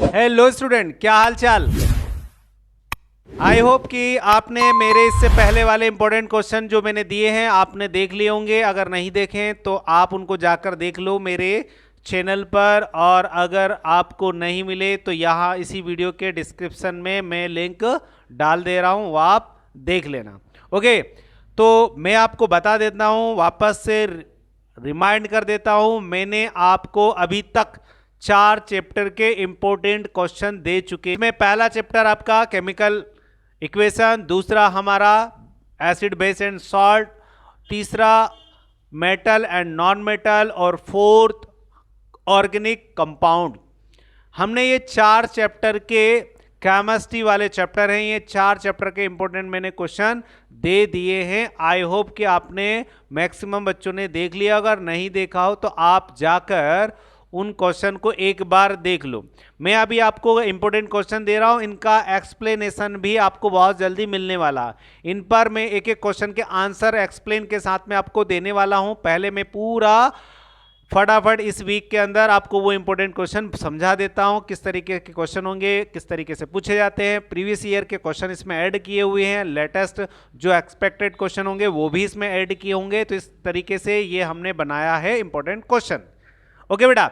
Hello student, क्या हाल चाल। I hope कि आपने मेरे इससे पहले वाले इंपॉर्टेंट क्वेश्चन जो मैंने दिए हैं आपने देख लिए होंगे। अगर नहीं देखें तो आप उनको जाकर देख लो मेरे चैनल पर, और अगर आपको नहीं मिले तो यहाँ इसी वीडियो के डिस्क्रिप्शन में मैं लिंक डाल दे रहा हूँ, वो आप देख लेना। ओके, तो मैं आपको बता देता हूँ, वापस से रिमाइंड कर देता हूँ, मैंने आपको अभी तक 4 चैप्टर के इंपॉर्टेंट क्वेश्चन दे चुके हैं। पहला चैप्टर आपका केमिकल इक्वेशन, दूसरा हमारा एसिड बेस एंड सॉल्ट, तीसरा मेटल एंड नॉन मेटल, और फोर्थ ऑर्गेनिक कंपाउंड। हमने ये 4 चैप्टर के केमिस्ट्री वाले चैप्टर हैं, ये 4 चैप्टर के इंपॉर्टेंट मैंने क्वेश्चन दे दिए हैं। आई होप कि आपने मैक्सिमम बच्चों ने देख लिया। अगर नहीं देखा हो तो आप जाकर उन क्वेश्चन को एक बार देख लो। मैं अभी आपको इंपॉर्टेंट क्वेश्चन दे रहा हूं, इनका एक्सप्लेनेशन भी आपको बहुत जल्दी मिलने वाला है। इन पर मैं एक एक क्वेश्चन के आंसर एक्सप्लेन के साथ में आपको देने वाला हूं। पहले मैं पूरा फटाफट इस वीक के अंदर आपको वो इंपॉर्टेंट क्वेश्चन समझा देता हूं, किस तरीके के क्वेश्चन होंगे, किस तरीके से पूछे जाते हैं। प्रीवियस ईयर के क्वेश्चन इसमें ऐड किए हुए हैं, लेटेस्ट जो एक्सपेक्टेड क्वेश्चन होंगे वो भी इसमें ऐड किए होंगे। तो इस तरीके से ये हमने बनाया है इंपॉर्टेंट क्वेश्चन। ओके बेटा,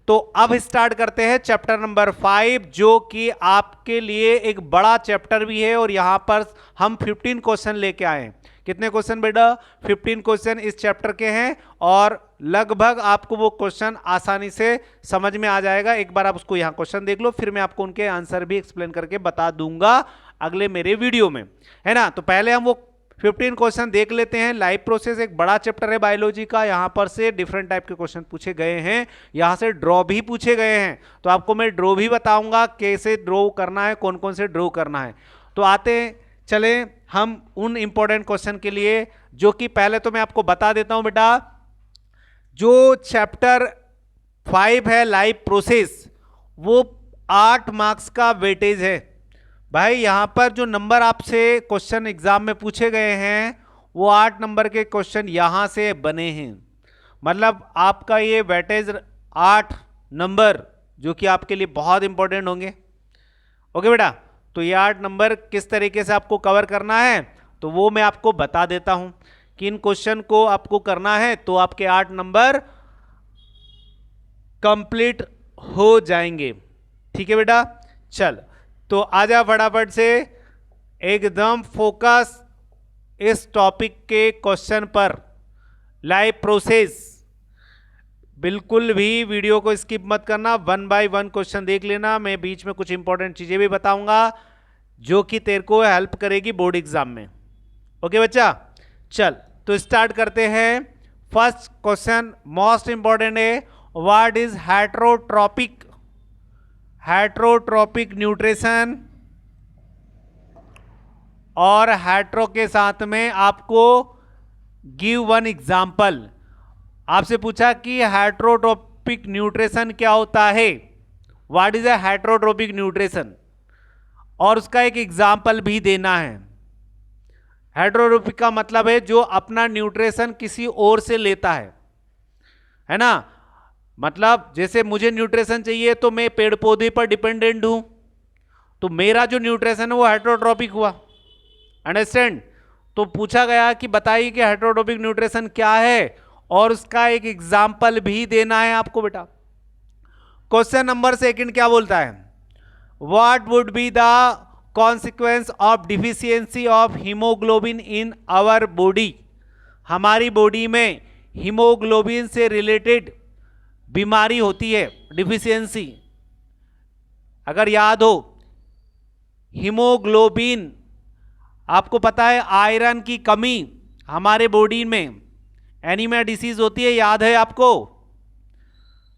तो अब स्टार्ट करते हैं चैप्टर नंबर 5, जो कि आपके लिए एक बड़ा चैप्टर भी है। और यहां पर हम 15 क्वेश्चन लेके आए हैं। कितने क्वेश्चन बेटा? 15 क्वेश्चन इस चैप्टर के हैं, और लगभग आपको वो क्वेश्चन आसानी से समझ में आ जाएगा। एक बार आप उसको यहां क्वेश्चन देख लो, फिर मैं आपको उनके आंसर भी एक्सप्लेन करके बता दूंगा अगले मेरे वीडियो में, है ना। तो पहले हम वो 15 क्वेश्चन देख लेते हैं। लाइव प्रोसेस एक बड़ा चैप्टर है बायोलॉजी का, यहां पर से डिफरेंट टाइप के क्वेश्चन पूछे गए हैं, यहां से ड्रॉ भी पूछे गए हैं। तो आपको मैं ड्रॉ भी बताऊंगा कैसे ड्रॉ करना है, कौन कौन से ड्रॉ करना है। तो आते चले हम उन इंपॉर्टेंट क्वेश्चन के लिए, जो कि पहले तो मैं आपको बता देता हूं बेटा, जो चैप्टर 5 है लाइव प्रोसेस, वो 8 मार्क्स का वेटेज है भाई। यहां पर जो नंबर आपसे क्वेश्चन एग्जाम में पूछे गए हैं वो 8 नंबर के क्वेश्चन यहां से बने हैं। मतलब आपका ये वेटेज 8 नंबर, जो कि आपके लिए बहुत इंपॉर्टेंट होंगे। ओके बेटा, तो ये 8 नंबर किस तरीके से आपको कवर करना है तो वो मैं आपको बता देता हूं कि इन क्वेश्चन को आपको करना है तो आपके 8 नंबर कंप्लीट हो जाएंगे। ठीक है बेटा, चल तो आजा फटाफट से एकदम फोकस इस टॉपिक के क्वेश्चन पर। लाइव प्रोसेस, बिल्कुल भी वीडियो को स्किप मत करना, 1 बाय 1 क्वेश्चन देख लेना। मैं बीच में कुछ इंपॉर्टेंट चीजें भी बताऊंगा जो कि तेरे को हेल्प करेगी बोर्ड एग्जाम में। ओके बच्चा, चल तो स्टार्ट करते हैं। फर्स्ट क्वेश्चन मोस्ट इंपॉर्टेंट है, व्हाट इज हेटरोट्रॉपिक न्यूट्रिशन। और हेट्रो के साथ में आपको गिव वन एग्जाम्पल। आपसे पूछा कि हेटरोट्रॉपिक न्यूट्रिशन क्या होता है, what is a heterotrophic nutrition, और उसका एक एग्जाम्पल भी देना है। हेटरोट्रॉपिक का मतलब है जो अपना न्यूट्रिशन किसी और से लेता है ना। मतलब जैसे मुझे न्यूट्रिशन चाहिए तो मैं पेड़ पौधे पर डिपेंडेंट हूं, तो मेरा जो न्यूट्रिशन है वो हेटरोट्रॉपिक हुआ। अंडरस्टैंड? तो पूछा गया कि बताइए कि हेटरोट्रॉपिक न्यूट्रिशन क्या है, और उसका एक एग्जाम्पल भी देना है आपको बेटा। क्वेश्चन नंबर 2 क्या बोलता है, what would be the consequence of deficiency of haemoglobin in our body. हमारी बॉडी में हीमोग्लोबिन से रिलेटेड बीमारी होती है, डिफिशियंसी। अगर याद हो, हीमोग्लोबिन, आपको पता है आयरन की कमी हमारे बॉडी में एनीमिया डिसीज होती है, याद है आपको।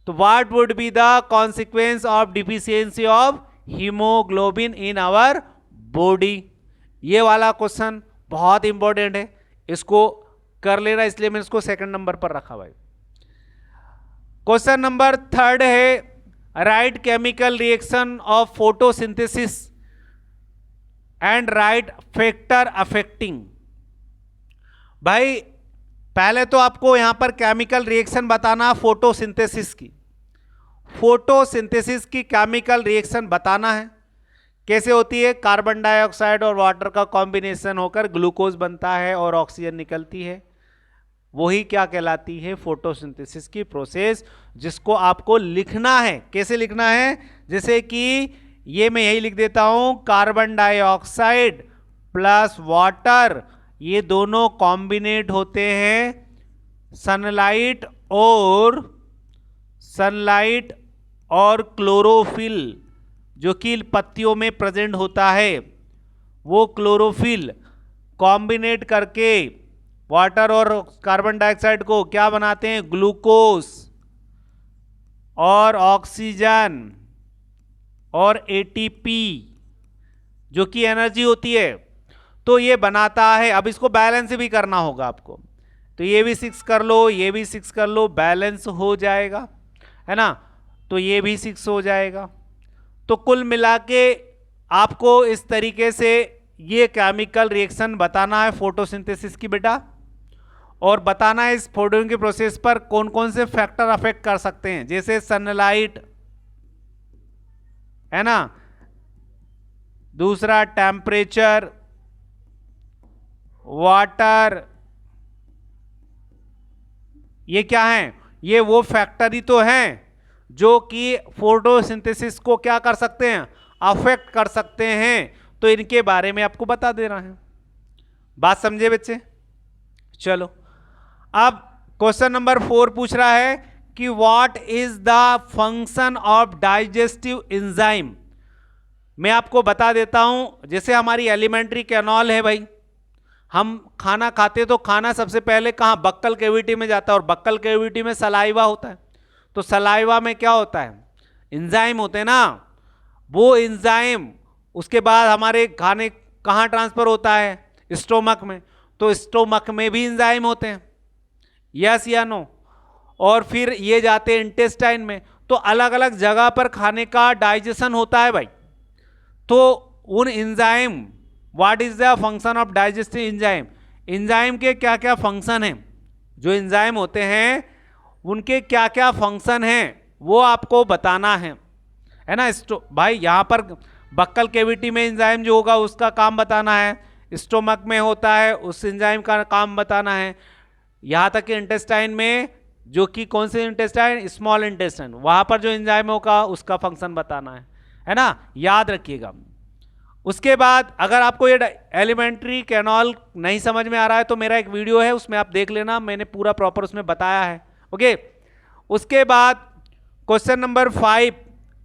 तो what would be the consequence of deficiency of haemoglobin in our body. ये वाला क्वेश्चन बहुत इंपॉर्टेंट है, इसको कर लेना, इसलिए मैंने इसको 2nd नंबर पर रखा भाई। क्वेश्चन नंबर 3 है, right chemical reaction of photosynthesis and right factor affecting. भाई पहले तो आपको यहां पर केमिकल रिएक्शन बताना फोटोसिंथेसिस की। फोटोसिंथेसिस की केमिकल रिएक्शन बताना है। कैसे होती है? कार्बन डाइऑक्साइड और वाटर का कॉम्बिनेशन होकर ग्लूकोज बनता है और ऑक्सीजन निकलती है, वही क्या कहलाती है? फोटोसिंथेसिस की प्रोसेस, जिसको आपको लिखना है। कैसे लिखना है? जैसे कि ये मैं यही लिख देता हूं, कार्बन डाइऑक्साइड प्लस वाटर, ये दोनों कॉम्बिनेट होते हैं सनलाइट और क्लोरोफिल, जो कि पत्तियों में प्रेजेंट होता है। वो क्लोरोफिल कॉम्बिनेट करके वाटर और कार्बन डाइऑक्साइड को क्या बनाते हैं? ग्लूकोज और ऑक्सीजन और एटीपी, जो कि एनर्जी होती है, तो ये बनाता है। अब इसको बैलेंस भी करना होगा आपको, तो ये भी 6 कर लो, ये भी 6 कर लो, बैलेंस हो जाएगा, है ना? तो ये भी 6 हो जाएगा। तो कुल मिला के आपको इस तरीके से ये केमिकल रिएक्शन बताना है फोटोसिंथेसिस की बेटा, और बताना है इस फोटो के प्रोसेस पर कौन कौन से फैक्टर अफेक्ट कर सकते हैं, जैसे सनलाइट, है ना, दूसरा टेम्परेचर, वाटर, ये क्या है? ये वो फैक्टर ही तो हैं जो कि फोटोसिंथेसिस को क्या कर सकते हैं? अफेक्ट कर सकते हैं। तो इनके बारे में आपको बता दे रहा है। बात समझे बच्चे? चलो, अब क्वेश्चन नंबर 4 पूछ रहा है कि what is the function of digestive enzyme. मैं आपको बता देता हूं, जैसे हमारी एलिमेंट्री कैनॉल है भाई, हम खाना खाते तो खाना सबसे पहले कहां? बक्कल कैविटी में जाता है, और बक्कल कैविटी में सलाइवा होता है। तो सलाइवा में क्या होता है? एंजाइम होते हैं ना। वो एंजाइम उसके बाद हमारे खाने कहां ट्रांसफर होता है? स्टोमक में। तो स्टोमक में भी एंजाइम होते हैं, यस या नो? और फिर ये जाते हैं इंटेस्टाइन में। तो अलग अलग जगह पर खाने का डाइजेशन होता है भाई। तो उन enzyme, what is the function of digestive enzyme, enzyme के क्या क्या फंक्शन हैं, जो एंजाइम होते हैं उनके क्या क्या फंक्शन हैं, वो आपको बताना है ना? भाई यहां पर बक्कल कैविटी में एंजाइम जो होगा उसका काम बताना है, स्टोमक में होता है उस एंजाइम का काम बताना है, यहां तक कि इंटेस्टाइन में, जो कि कौन से इंटेस्टाइन? स्मॉल इंटेस्टाइन, वहां पर जो एंजाइम होगा उसका फंक्शन बताना है ना? याद रखिएगा। उसके बाद अगर आपको ये एलिमेंट्री कैनॉल नहीं समझ में आ रहा है तो मेरा एक वीडियो है, उसमें आप देख लेना, मैंने पूरा प्रॉपर उसमें बताया है। ओके, उसके बाद question number 5,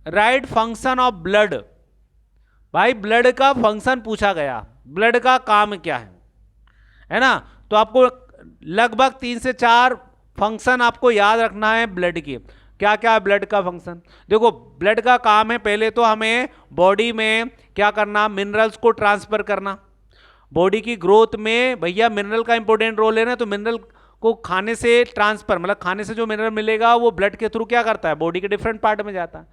right function of blood. भाई ब्लड का फंक्शन पूछा गया, ब्लड का काम क्या है ना? तो आपको लगभग 3 से 4 फंक्शन आपको याद रखना है ब्लड की। क्या क्या है ब्लड का फंक्शन? देखो, ब्लड का काम है पहले तो हमें बॉडी में क्या करना? मिनरल्स को ट्रांसफर करना। बॉडी की ग्रोथ में भैया मिनरल का इंपॉर्टेंट रोल है ना, तो मिनरल को खाने से ट्रांसफर, मतलब खाने से जो मिनरल मिलेगा वो ब्लड के थ्रू क्या करता है? बॉडी के डिफरेंट पार्ट में जाता है।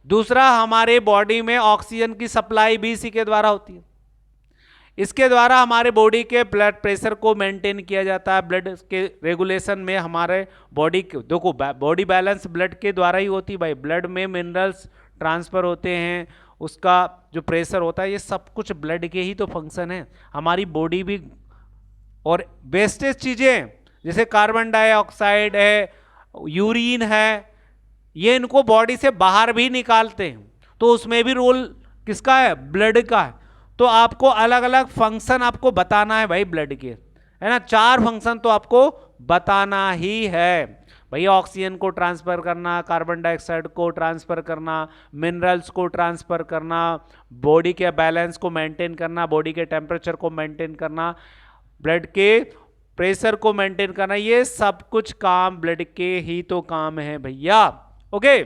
दूसरा, हमारे बॉडी में ऑक्सीजन की सप्लाई भी इसी के द्वारा होती है। इसके द्वारा हमारे बॉडी के ब्लड प्रेशर को मेंटेन किया जाता है। ब्लड के रेगुलेशन में हमारे बॉडी, देखो बॉडी बैलेंस ब्लड के द्वारा ही होती है भाई। ब्लड में मिनरल्स ट्रांसफर होते हैं, उसका जो प्रेशर होता है, ये सब कुछ ब्लड के ही तो फंक्शन है। हमारी बॉडी भी, और वेस्टेज चीजें जैसे कार्बन डाइऑक्साइड है, यूरिन है, ये इनको बॉडी से बाहर भी निकालते हैं, तो उसमें भी रोल किसका है? ब्लड का है। तो आपको अलग अलग फंक्शन आपको बताना है भाई ब्लड के, है ना? 4 फंक्शन तो आपको बताना ही है भैया। ऑक्सीजन को ट्रांसफर करना, कार्बन डाइऑक्साइड को ट्रांसफर करना, मिनरल्स को ट्रांसफर करना, बॉडी के बैलेंस को मेंटेन करना, बॉडी के टेम्परेचर को मेंटेन करना, ब्लड के प्रेशर को मेंटेन करना, ये सब कुछ काम ब्लड के ही तो काम है भैया। ओके,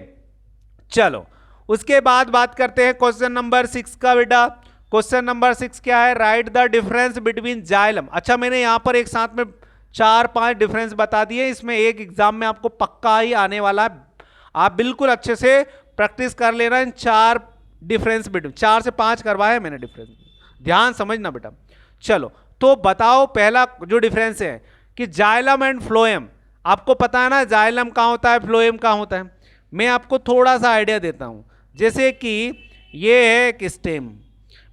चलो उसके बाद बात करते हैं क्वेश्चन नंबर 6 का बेटा। क्वेश्चन नंबर 6 क्या है? Right the difference between xylem. अच्छा, मैंने यहां पर एक साथ में 4-5 डिफरेंस बता दिए, इसमें एक एग्जाम में आपको पक्का ही आने वाला है। आप बिल्कुल अच्छे से प्रैक्टिस कर लेना इन 4 डिफरेंस बिटवीन, 4 से 5 करवाए मैंने डिफरेंस, ध्यान समझना बेटा। चलो तो बताओ, पहला जो डिफरेंस है कि जाइलम एंड फ्लोएम। आपको पता है ना जाइलम कहां होता है, फ्लोएम कहां होता है? मैं आपको थोड़ा सा आइडिया देता हूं, जैसे कि ये है एक स्टेम,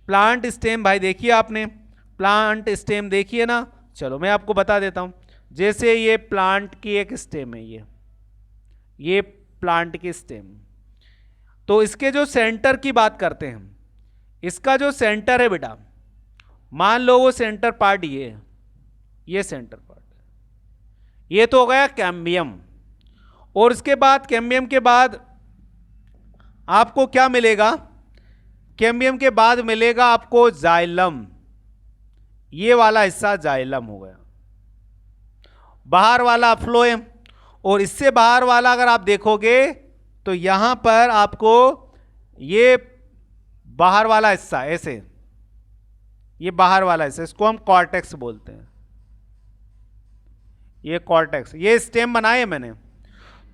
प्लांट स्टेम। भाई देखिए आपने प्लांट स्टेम देखिए ना, चलो मैं आपको बता देता हूं। जैसे ये प्लांट की एक स्टेम है, ये प्लांट की स्टेम, तो इसके जो सेंटर की बात करते हैं हम, इसका जो सेंटर है बेटा, मान लो वो सेंटर पार्ट ये सेंटर पार्ट, ये तो हो गया कैम्बियम। और इसके बाद कैम्बियम के बाद आपको क्या मिलेगा, कैम्बियम के बाद मिलेगा आपको जाइलम, ये वाला हिस्सा जाइलम हो गया, बाहर वाला फ्लोएम। और इससे बाहर वाला अगर आप देखोगे तो यहां पर आपको ये बाहर वाला हिस्सा, ऐसे ये बाहर वाला हिस्सा, इसको हम कॉर्टेक्स बोलते हैं, ये कॉर्टेक्स, ये स्टेम बनाए मैंने।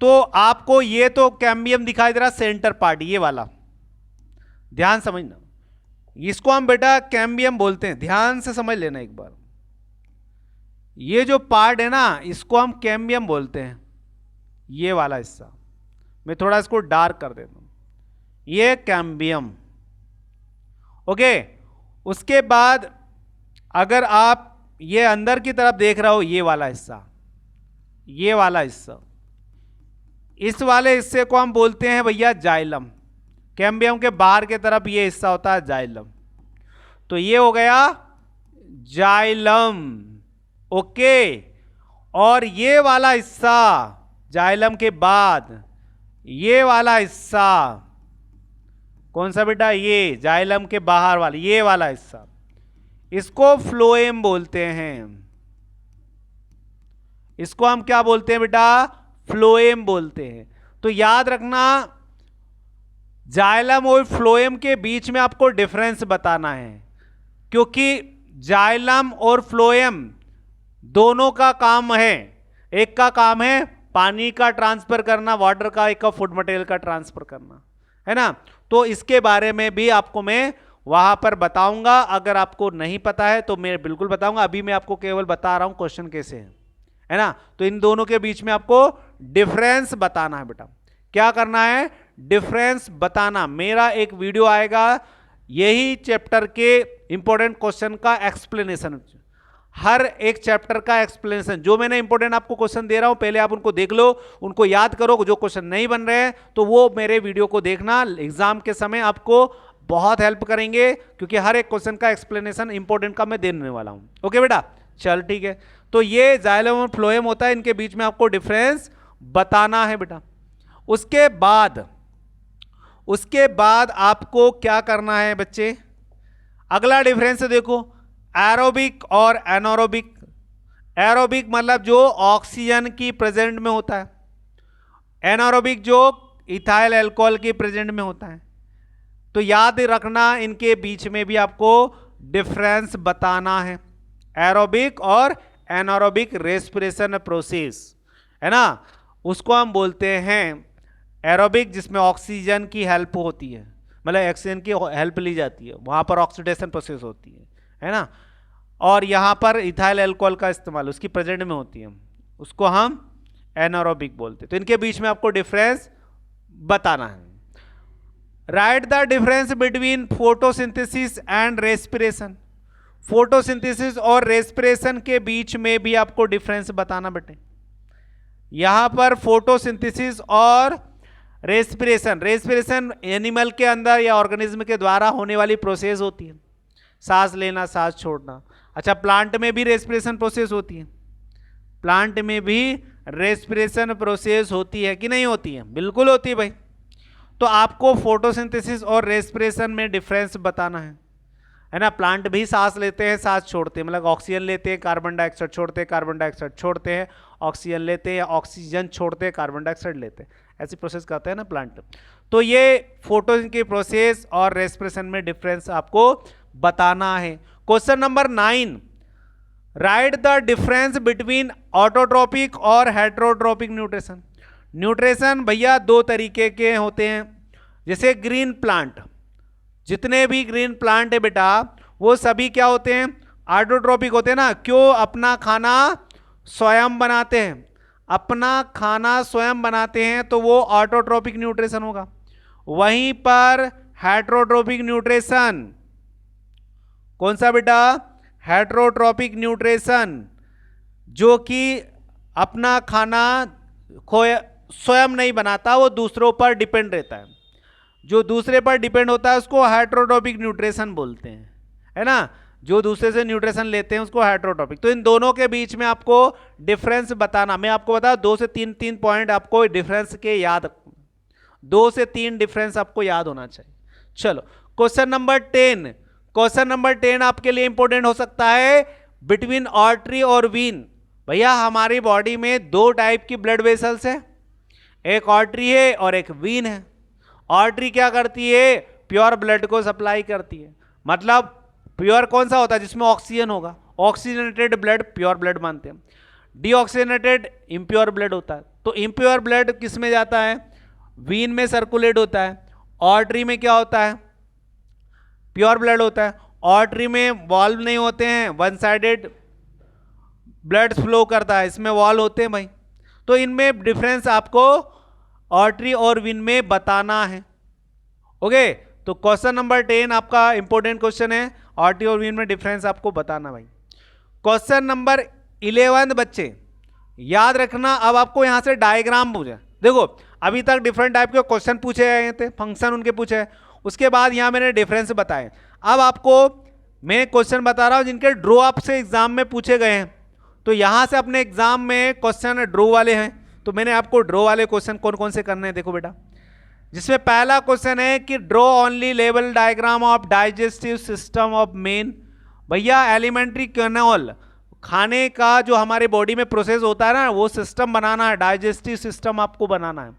तो आपको ये तो कैम्बियम दिखाई दे रहा सेंटर पार्ट, ये वाला, ध्यान समझना, इसको हम बेटा कैम्बियम बोलते हैं, ध्यान से समझ लेना एक बार। ये जो पार्ट है ना, इसको हम कैम्बियम बोलते हैं, ये वाला हिस्सा। मैं थोड़ा इसको डार्क कर देता हूं, ये कैम्बियम। ओके, उसके बाद अगर आप ये अंदर की तरफ देख रहे हो, ये वाला हिस्सा, ये वाला हिस्सा, इस वाले हिस्से को हम बोलते हैं भैया जाइलम। कैम्बियम के बाहर की तरफ ये हिस्सा होता है जाइलम, तो ये हो गया जाइलम। ओके, और ये वाला हिस्सा जाइलम के बाद, ये वाला हिस्सा कौन सा बेटा, ये जाइलम के बाहर वाला, ये वाला हिस्सा, इसको फ्लोएम बोलते हैं। इसको हम क्या बोलते हैं बेटा, फ्लोएम बोलते हैं। तो याद रखना, जाइलम और फ्लोएम के बीच में आपको डिफरेंस बताना है, क्योंकि जाइलम और फ्लोएम दोनों का काम है, एक का काम है पानी का ट्रांसफर करना वाटर का, एक का फूड मटेरियल का ट्रांसफर करना, है ना। तो इसके बारे में भी आपको मैं वहां पर बताऊंगा, अगर आपको नहीं पता है तो मैं बिल्कुल बताऊंगा। अभी मैं आपको केवल बता रहा हूं क्वेश्चन कैसे है ना। तो इन दोनों के बीच में आपको डिफरेंस बताना है बेटा। क्या करना है, डिफरेंस बताना। मेरा एक वीडियो आएगा यही चैप्टर के इंपॉर्टेंट क्वेश्चन का एक्सप्लेनेशन, हर एक चैप्टर का एक्सप्लेनेशन। जो मैंने इंपॉर्टेंट आपको क्वेश्चन दे रहा हूं पहले आप उनको देख लो, उनको याद करो। जो क्वेश्चन नहीं बन रहे हैं तो वो मेरे वीडियो को देखना, एग्जाम के समय आपको बहुत हेल्प करेंगे, क्योंकि हर एक क्वेश्चन का एक्सप्लेनेशन इंपॉर्टेंट का मैं देने वाला हूं। ओके बेटा, चल ठीक है। तो ये जाइलम और फ्लोएम होता है, इनके बीच में आपको डिफरेंस बताना है बेटा। उसके बाद आपको क्या करना है बच्चे, अगला डिफरेंस देखो, एरोबिक और एनारोबिक। एरोबिक मतलब जो ऑक्सीजन की प्रेजेंट में होता है, एनारोबिक जो इथाइल अल्कोहल की प्रेजेंट में होता है। तो याद रखना, इनके बीच में भी आपको डिफरेंस बताना है, एरोबिक और एनारोबिक रेस्पिरेशन प्रोसेस, है ना। उसको हम बोलते हैं एरोबिक, जिसमें ऑक्सीजन की हेल्प होती है, मतलब ऑक्सीजन की हेल्प ली जाती है, वहां पर ऑक्सीडेशन प्रोसेस होती है ना। और यहां पर इथाइल अल्कोहल का इस्तेमाल उसकी प्रेजेंट में होती है, उसको हम एनारोबिक बोलते हैं। तो इनके बीच में आपको डिफरेंस बताना है। Right the difference between photosynthesis and respiration. Photosynthesis और रेस्पिरेशन के बीच में भी आपको डिफरेंस बताना बेटे। यहां पर फोटोसिंथेसिस और रेस्पिरेशन, रेस्पिरेशन एनिमल के अंदर या ऑर्गेनिज्म के द्वारा होने वाली प्रोसेस होती है, सांस लेना सांस छोड़ना। अच्छा, प्लांट में भी रेस्पिरेशन प्रोसेस होती है, प्लांट में भी रेस्पिरेशन प्रोसेस होती है कि नहीं होती है, बिल्कुल होती है भाई। तो आपको फोटोसिंथेसिस और रेस्पिरेशन में डिफरेंस बताना है ना। प्लांट भी सांस लेते हैं सांस छोड़ते हैं, मतलब ऑक्सीजन लेते हैं कार्बन डाइऑक्साइड छोड़ते हैं, कार्बन डाइऑक्साइड छोड़ते हैं, ऑक्सीजन लेते हैं, ऑक्सीजन छोड़ते हैं, कार्बन डाइऑक्साइड लेते हैं, ऐसी प्रोसेस करते हैं ना प्लांट। तो ये फोटोसिंथेसिस की प्रोसेस और रेस्पिरेशन में डिफरेंस आपको बताना है। Question number 9, right the difference between autotrophic और हेटेरोट्रोपिक न्यूट्रिशन। न्यूट्रिशन भैया दो तरीके के होते हैं। जैसे ग्रीन प्लांट, जितने भी ग्रीन प्लांट है बेटा वो सभी क्या होते हैं, ऑटोट्रोपिक होते हैं ना। क्यों, अपना खाना स्वयं बनाते हैं, अपना खाना स्वयं बनाते हैं तो वो ऑटोट्रोपिक न्यूट्रिशन होगा। वहीं पर हेटरोट्रोपिक न्यूट्रिशन, कौन सा बेटा? हेटरोट्रोपिक न्यूट्रिशन, जो कि अपना खाना स्वयं नहीं बनाता, वो दूसरों पर डिपेंड रहता है। जो दूसरे पर डिपेंड होता है उसको हेटरोट्रोपिक न्यूट्रिशन बोलते हैं, है ना। जो दूसरे से न्यूट्रिशन लेते हैं उसको हेटरोट्रोपिक। तो इन दोनों के बीच में आपको डिफरेंस बताना, मैं आपको बता 2 से 3 पॉइंट आपको डिफरेंस के याद, 2 से 3 डिफरेंस आपको याद होना चाहिए। चलो क्वेश्चन नंबर 10, क्वेश्चन नंबर 10 आपके लिए इंपॉर्टेंट हो सकता है, बिटवीन आर्टरी और वीन। भैया हमारी बॉडी में 2 टाइप की ब्लड वेसल्स है, एक आर्टरी है और एक वीन है। आर्टरी क्या करती है? प्योर ब्लड को सप्लाई करती है। मतलब प्योर कौन सा होता है? जिसमें ऑक्सीजन होगा, ऑक्सीजनेटेड ब्लड प्योर ब्लड मानते हैं। डीऑक्सीजनेटेड इम्प्योर ब्लड होता है। तो इम्प्योर ब्लड किस में जाता है? वीन में सर्कुलेट होता है। आर्टरी में क्या होता है? प्योर ब्लड होता है। आर्टरी में वॉल्व नहीं होते हैं, वन साइडेड ब्लड फ्लो करता है, इसमें वॉल्व होते हैं भाई। तो इनमें डिफरेंस आपको आर्टरी और वीन में बताना है। ओके, तो क्वेश्चन नंबर 10 आपका इंपॉर्टेंट क्वेश्चन है, आर्टरी और वीन में डिफरेंस आपको बताना भाई। क्वेश्चन नंबर 11 बच्चे याद रखना, अब आपको यहां से डायग्राम पूछे। देखो अभी तक डिफरेंट टाइप के क्वेश्चन पूछे गए थे, फंक्शन उनके पूछे हैं, उसके बाद यहां मैंने डिफरेंस बताए। अब आपको मैं क्वेश्चन बता रहा हूं जिनके ड्रॉ आपसे एग्जाम में पूछे गए हैं। तो यहां से अपने एग्जाम में क्वेश्चन ड्रॉ वाले हैं, तो मैंने आपको ड्रॉ वाले क्वेश्चन कौन कौन से करने हैं देखो बेटा। जिसमें पहला क्वेश्चन है कि draw only level diagram of digestive system of main. भैया एलिमेंट्री कैनोल, खाने का जो हमारे बॉडी में प्रोसेस होता है ना, वो सिस्टम बनाना है, डाइजेस्टिव सिस्टम आपको बनाना है।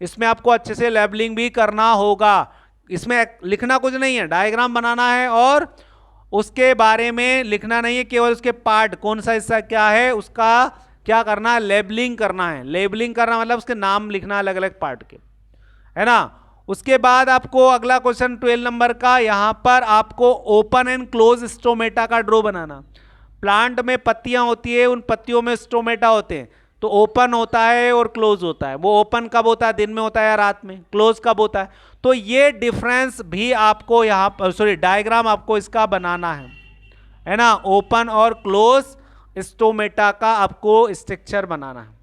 इसमें आपको अच्छे से लेबलिंग भी करना होगा, इसमें लिखना कुछ नहीं है, डायग्राम बनाना है और उसके बारे में लिखना नहीं है, केवल उसके पार्ट कौन सा हिस्सा क्या है उसका क्या करना है, लेबलिंग करना है। लेबलिंग करना मतलब उसके नाम लिखना अलग अलग पार्ट के, है ना। उसके बाद आपको अगला क्वेश्चन 12 नंबर का, यहां पर आपको ओपन एंड क्लोज स्टोमेटा का ड्रॉ बनाना। प्लांट में पत्तियां होती है, उन पत्तियों में स्टोमेटा होते हैं, तो ओपन होता है और क्लोज होता है। वो ओपन कब होता है? दिन में होता है या रात में? क्लोज कब होता है? तो ये डिफरेंस भी आपको यहां पर, सॉरी डायग्राम आपको इसका बनाना है ना। ओपन और क्लोज स्टोमेटा का आपको स्ट्रक्चर बनाना है।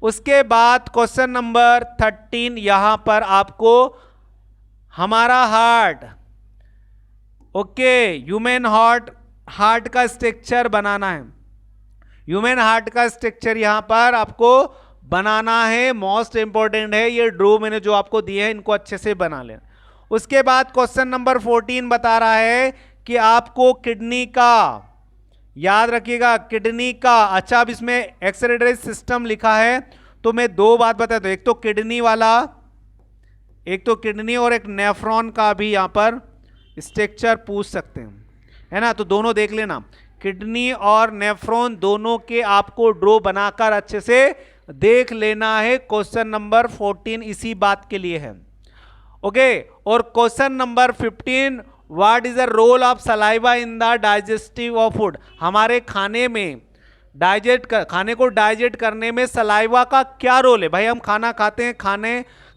उसके बाद क्वेश्चन नंबर 13, यहां पर आपको हमारा हार्ट, ओके, ह्यूमन हार्ट का स्ट्रक्चर बनाना है। ह्यूमन हार्ट का स्ट्रक्चर यहां पर आपको बनाना है, मोस्ट इंपॉर्टेंट है। ये ड्रॉ मैंने जो आपको दिए हैं इनको अच्छे से बना लें। उसके बाद क्वेश्चन नंबर 14 बता रहा है कि आपको किडनी का, याद रखिएगा किडनी का, अच्छा अब इसमें एक्सक्रीटरी सिस्टम लिखा है तो मैं 2 बात बताता हूं, एक तो किडनी वाला, एक तो किडनी और एक नेफ्रॉन का भी यहां पर स्ट्रक्चर पूछ सकते हैं, है ना। तो दोनों देख लेना, किडनी और नेफ्रॉन दोनों के आपको ड्रॉ बनाकर अच्छे से देख लेना है। क्वेश्चन नंबर 14 इसी बात के लिए है, ओके। और question number 15, what is the role of saliva in the digestive of food. हमारे खाने में खाने को डाइजेस्ट करने में सलाइवा का क्या रोल है? भाई हम खाना खाते हैं,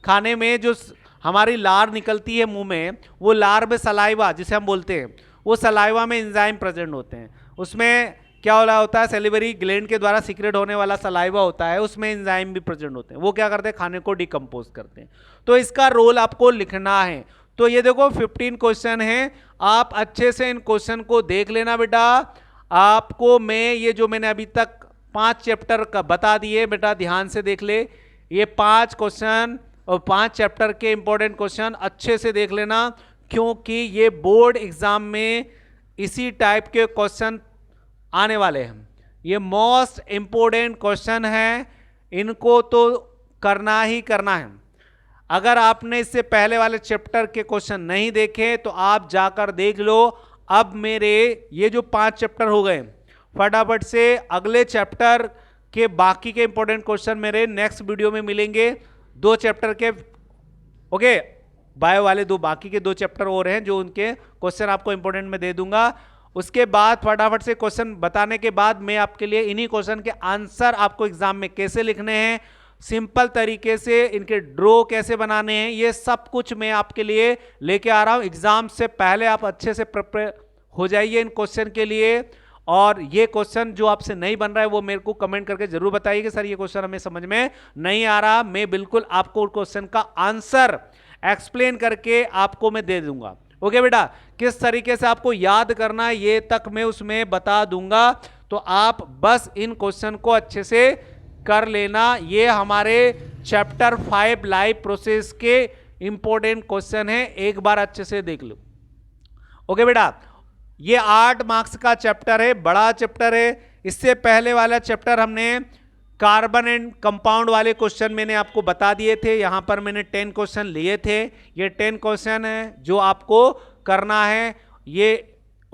खाने में जो हमारी लार निकलती है मुंह में, वो लार में सलाइवा जिसे हम बोलते हैं, वो सलाइवा में एंजाइम प्रेजेंट होते हैं। उसमें क्या हो रहा होता है, सेलिवरी ग्लैंड के द्वारा सीक्रेट होने वाला सलाइवा होता है, उसमें एंजाइम भी प्रेजेंट होते हैं। वो क्या करते हैं? खाने को डिकम्पोज करते हैं। तो इसका रोल आपको लिखना है। तो ये देखो 15 क्वेश्चन हैं, आप अच्छे से इन क्वेश्चन को देख लेना बेटा। आपको मैं ये जो मैंने अभी तक 5 चैप्टर का बता दिए बेटा, ध्यान से देख ले। ये 5 क्वेश्चन और 5 चैप्टर के इंपॉर्टेंट क्वेश्चन अच्छे से देख लेना, क्योंकि ये बोर्ड एग्जाम में इसी टाइप के क्वेश्चन आने वाले हैं। ये मोस्ट इंपॉर्टेंट क्वेश्चन है, इनको तो करना ही करना है। अगर आपने इससे पहले वाले चैप्टर के क्वेश्चन नहीं देखे तो आप जाकर देख लो। अब मेरे ये जो 5 चैप्टर हो गए, फटाफट से अगले चैप्टर के बाकी के इंपॉर्टेंट क्वेश्चन मेरे नेक्स्ट वीडियो में मिलेंगे। 2 चैप्टर के, ओके, बायो वाले 2 बाकी के 2 चैप्टर और हैं जो उनके क्वेश्चन आपको इंपॉर्टेंट में दे दूंगा। उसके बाद फटाफट से क्वेश्चन बताने के बाद मैं आपके लिए इन्हीं क्वेश्चन के आंसर आपको एग्जाम में कैसे लिखने हैं, सिंपल तरीके से इनके ड्रॉ कैसे बनाने हैं, ये सब कुछ मैं आपके लिए लेके आ रहा हूं। एग्जाम से पहले आप अच्छे से प्रिपेयर हो जाइए इन क्वेश्चन के लिए। और ये क्वेश्चन जो आपसे नहीं बन रहा है वो मेरे को कमेंट करके जरूर बताइए कि सर ये क्वेश्चन हमें समझ में नहीं आ रहा। मैं बिल्कुल आपको क्वेश्चन का आंसर एक्सप्लेन करके आपको मैं दे दूंगा। ओके बेटा, किस तरीके से आपको याद करना है ये तक मैं उसमें बता दूंगा, तो आप बस इन क्वेश्चन को अच्छे से कर लेना। ये हमारे चैप्टर 5 लाइफ प्रोसेस के इंपॉर्टेंट क्वेश्चन है, एक बार अच्छे से देख लो। ओके बेटा, ये 8 मार्क्स का चैप्टर है, बड़ा चैप्टर है। इससे पहले वाला चैप्टर हमने कार्बन एंड कंपाउंड वाले क्वेश्चन मैंने आपको बता दिए थे। यहां पर मैंने 10 क्वेश्चन लिए थे, ये 10 क्वेश्चन है जो आपको करना है ये।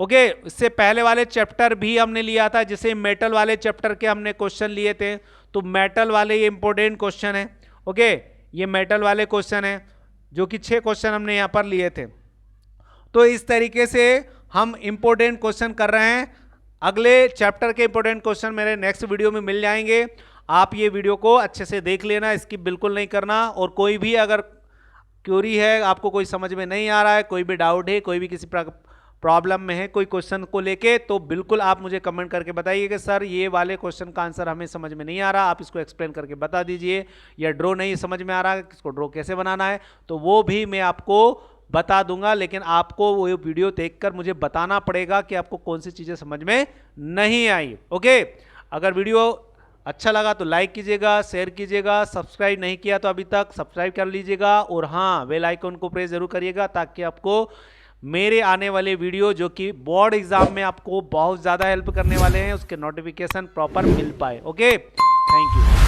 ओके, इससे पहले वाले चैप्टर भी हमने लिया था, जिसे मेटल वाले चैप्टर के हमने क्वेश्चन लिए थे, तो मेटल वाले ये इंपॉर्टेंट क्वेश्चन है। ओके, ये मेटल वाले क्वेश्चन है जो कि 6 क्वेश्चन हमने यहां पर लिए थे। तो इस तरीके से हम इंपॉर्टेंट क्वेश्चन कर रहे हैं। अगले चैप्टर के इंपॉर्टेंट क्वेश्चन मेरे नेक्स्ट वीडियो में मिल जाएंगे। आप ये वीडियो को अच्छे से देख लेना, स्किप बिल्कुल नहीं करना। और कोई भी अगर क्वेरी है, आपको कोई समझ में नहीं आ रहा है, कोई भी डाउट है, कोई भी किसी प्रॉब्लम में है कोई क्वेश्चन को लेके, तो बिल्कुल आप मुझे कमेंट करके बताइए कि सर ये वाले क्वेश्चन का आंसर हमें समझ में नहीं आ रहा, आप इसको एक्सप्लेन करके बता दीजिए। या ड्रॉ नहीं समझ में आ रहा, इसको ड्रॉ कैसे बनाना है, तो वो भी मैं आपको बता दूंगा। लेकिन आपको वो वीडियो देखकर मुझे बताना पड़ेगा कि आपको कौन सी चीजें समझ में नहीं आई। ओके, अगर वीडियो अच्छा लगा तो लाइक कीजिएगा, शेयर कीजिएगा, सब्सक्राइब नहीं किया तो अभी तक सब्सक्राइब कर लीजिएगा। और हाँ, बेल आइकन को प्रेस जरूर करिएगा ताकि आपको मेरे आने वाले वीडियो जो कि बोर्ड एग्जाम में आपको बहुत ज़्यादा हेल्प करने वाले हैं, उसके नोटिफिकेशन प्रॉपर मिल पाए। Okay, thank you.